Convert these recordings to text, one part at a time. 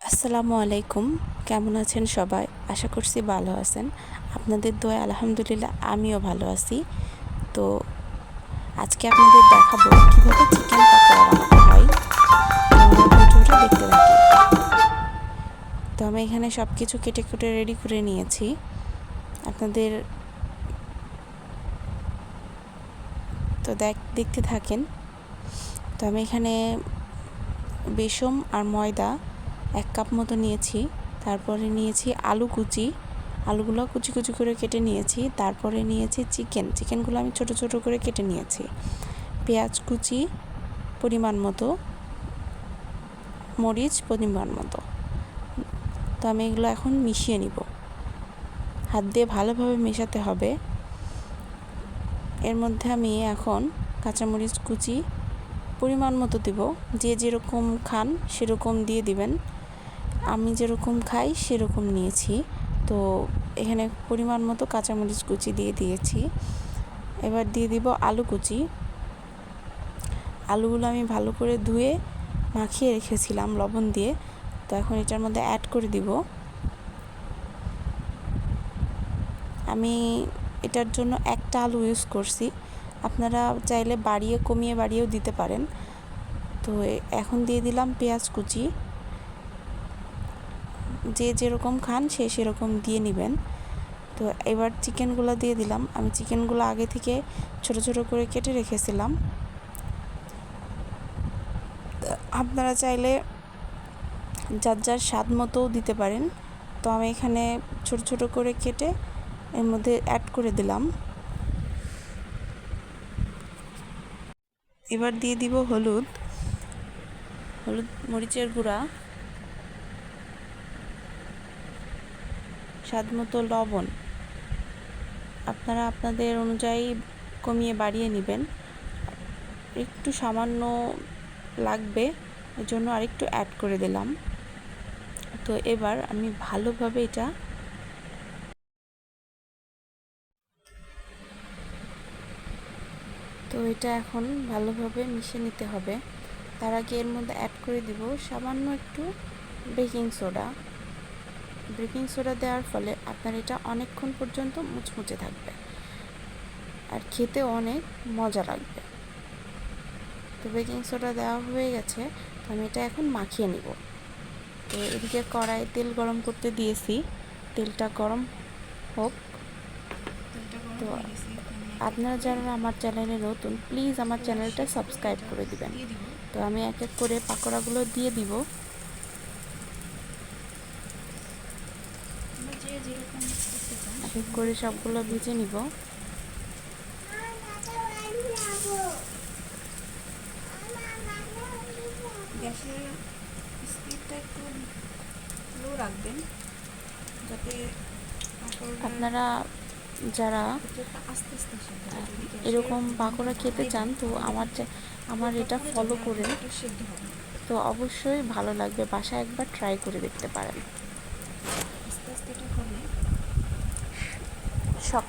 আসসালামু আলাইকুম। কেমন আছেন সবাই? আশা করছি ভালো আছেন। আপনাদের দোয়ায় আলহামদুলিল্লাহ আমিও ভালো আছি। তো আজকে আপনাদের দেখাবো কিভাবে চিকেন পাকোড়া বানাতে হয়। তো আমার ভিডিওটা দেখতে থাকুন। তো আমি এখানে সব কিছু কেটে কুটে রেডি করে নিয়েছি। আপনাদের তো দেখতে থাকেন। তো আমি এখানে বেসম আর ময়দা 1 কাপ মতো নিয়েছি। তারপরে নিয়েছি আলু কুচি, আলুগুলো কুচি কুচি করে কেটে নিয়েছি। তারপরে নিয়েছি চিকেনগুলো আমি ছোট ছোট করে কেটে নিয়েছি। পেঁয়াজ কুচি পরিমাণ মতো, মরিচ পরিমাণ মতো। তো আমি এগুলো এখন মিশিয়ে নিব। হাত দিয়ে ভালোভাবে মেশাতে হবে। এর মধ্যে আমি এখন কাঁচামরিচ কুচি পরিমাণ মতো দেব। যে যেরকম খান সেরকম দিয়ে দিবেন। আমি যেরকম খাই সেরকম নিয়েছি। তো এখানে পরিমাণ মতো কাঁচামরিচ কুচি দিয়ে দিয়েছি। এবার দিয়ে দিব আলু কুচি। আলুগুলো আমি ভালো করে ধুয়ে মাখিয়ে রেখেছিলাম লবণ দিয়ে। তো এখন এটার মধ্যে অ্যাড করে দিব। আমি এটার জন্য একটা আলু ইউজ করছি। আপনারা চাইলে বাড়িয়েও দিতে পারেন। তো এখন দিয়ে দিলাম পেঁয়াজ কুচি। যে যেরকম খান সে সেরকম দিয়ে নেবেন। তো এবার চিকেনগুলো দিয়ে দিলাম। আমি চিকেনগুলো আগে থেকে ছোট ছোট করে কেটে রেখেছিলাম। আপনারা চাইলে যার যার স্বাদ মতোও দিতে পারেন। তো আমি এখানে ছোট ছোট করে কেটে এর মধ্যে অ্যাড করে দিলাম। এবার দিয়ে দিব হলুদ মরিচের গুঁড়া, স্বাদ মতো লবণ। আপনারা আপনাদের অনুযায়ী কমিয়ে বাড়িয়ে নেবেন। একটু সামান্য লাগবে, এজন্য আরেকটু অ্যাড করে দিলাম। তো এবার আমি ভালোভাবে এটা এখন ভালোভাবে মিশিয়ে নিতে হবে। তার আগে এর মধ্যে অ্যাড করে দিব সামান্য একটু বেকিং সোডা। দেওয়ার ফলে আপনার এটা অনেকক্ষণ পর্যন্ত মুচমুচে থাকবে আর খেতে অনেক মজা লাগবে। তো বেকিং সোডা দেওয়া হয়ে গেছে। তো আমি এটা এখন মাখিয়ে নিব। তো এদিকে কড়াইয়ে তেল গরম করতে দিয়েছি। তেলটা গরম হোক। তো আপনারা যারা আমার চ্যানেলে নতুন, প্লিজ আমার চ্যানেলটা সাবস্ক্রাইব করে দিবেন। তো আমি এক এক করে পাকোড়াগুলো দিয়ে দিব। এক এক করে সবগুলো ভেজে নিব। গ্যাসের স্পিডটা একটু লো রাখবেন, যাতে আপনারা যারা এরকম পাকোড়া খেতে চান তো আমার এটা ফলো করেন। তো অবশ্যই ভালো লাগবে, বাসায় একবার ট্রাই করে দেখতে পারেন। সব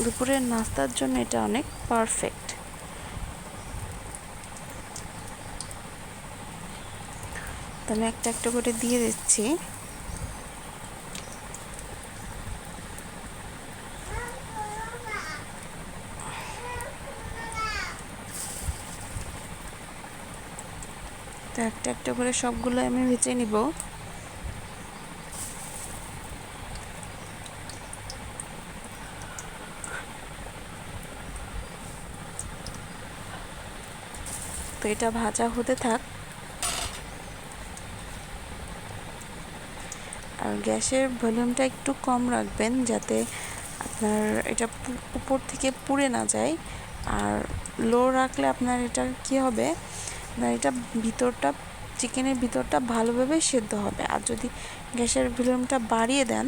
দুপুরের নাস্তার জন্য এটা অনেক পারফেক্ট। তো আমি একটা একটা করে দিয়ে দিচ্ছি। তো একটা একটা করে সবগুলো আমি ভেজে নিব। তো এটা ভাজা হতে থাক। আর গ্যাসের ভলিউমটা একটু কম রাখবেন, যাতে আপনার এটা উপর থেকে পুড়ে না যায়। আর লো রাখলে আপনার এটা কি হবে, আপনার এটা চিকেনের ভিতরটা ভালোভাবে সেদ্ধ হবে। আর যদি গ্যাসের ভলিউমটা বাড়িয়ে দেন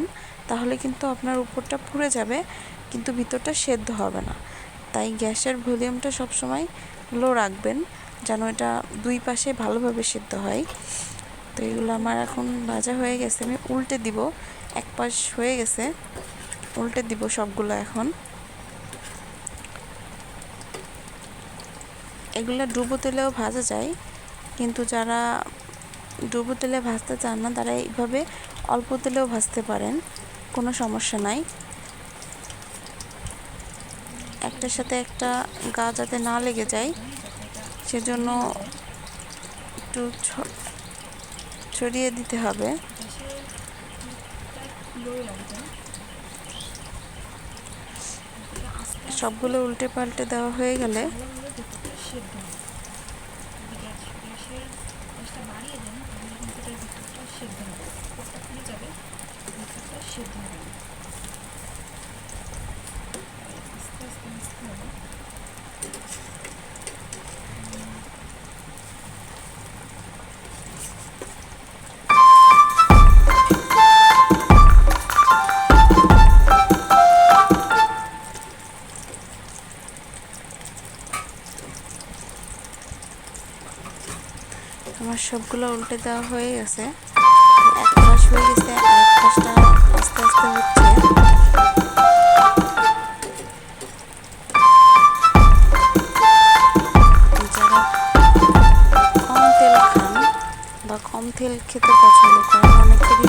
তাহলে কিন্তু আপনার উপরটা পুড়ে যাবে, কিন্তু ভিতরটা সেদ্ধ হবে না। তাই গ্যাসের ভলিউমটা সবসময় লো রাখবেন, যেন এটা দুই পাশে ভালোভাবে সেদ্ধ হয়। তো এগুলো আমার এখন ভাজা হয়ে গেছে। আমি উল্টে দিব। এক পাশ হয়ে গেছে, উল্টে দিব সবগুলো। এখন এগুলো ডুবো তেলেও ভাজা যায়, কিন্তু যারা ডুবো তেলে ভাজতে চান না তারা এইভাবে অল্প তেলেও ভাজতে পারেন, কোনো সমস্যা নাই। একটার সাথে একটা গা যাতে না লেগে যায় সেজন্য একটু ছড়িয়ে দিতে হবে। সবগুলো উল্টে পাল্টে দেওয়া হয়ে গেলে আমার সবগুলো উল্টে দেওয়া হয়ে গেছে। এক পাশ হয়ে গেছে, আরেক পাশটা আস্তে আস্তে হচ্ছে। যারা কম তেল খান বা কম তেল খেতে পছন্দ করেন, অনেকেরই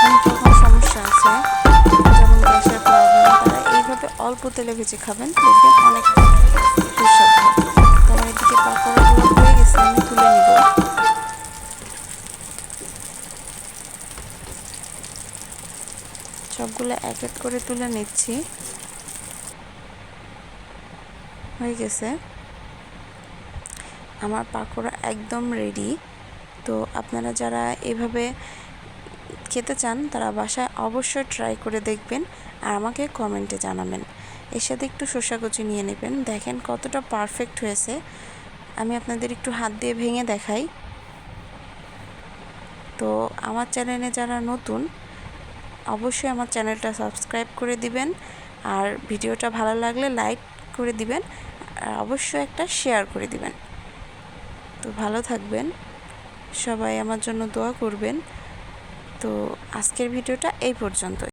অনেক রকম সমস্যা আছে, যেমন গ্যাসের প্রবলেম, তারা এইভাবে অল্প তেলে ভেজে খাবেন, দেখবেন অনেক সুস্বাদু। তো আমার এদিকে পাকোড়াগুলো হয়ে গেছে, আমি তুলে নিব। সবগুলো এক এক করে তুলে নিচ্ছি। হয়ে গেছে আমার পাকোড়া একদম রেডি। তো আপনারা যারা এভাবে খেতে চান তারা বাসায় অবশ্যই ট্রাই করে দেখবেন আর আমাকে কমেন্টে জানাবেন। এর সাথে একটু শসা কুচি নিয়ে নেবেন। দেখেন কতটা পারফেক্ট হয়েছে। আমি আপনাদের একটু হাত দিয়ে ভেঙে দেখাই। তো আমার চ্যানেলে যারা নতুন অবশ্যই আমার চ্যানেলটা সাবস্ক্রাইব করে দিবেন, আর ভিডিওটা ভালো লাগলে লাইক করে দিবেন, আর অবশ্যই একটা শেয়ার করে দিবেন। তো ভালো থাকবেন সবাই, আমার জন্য দোয়া করবেন। তো আজকের ভিডিওটা এই পর্যন্তই।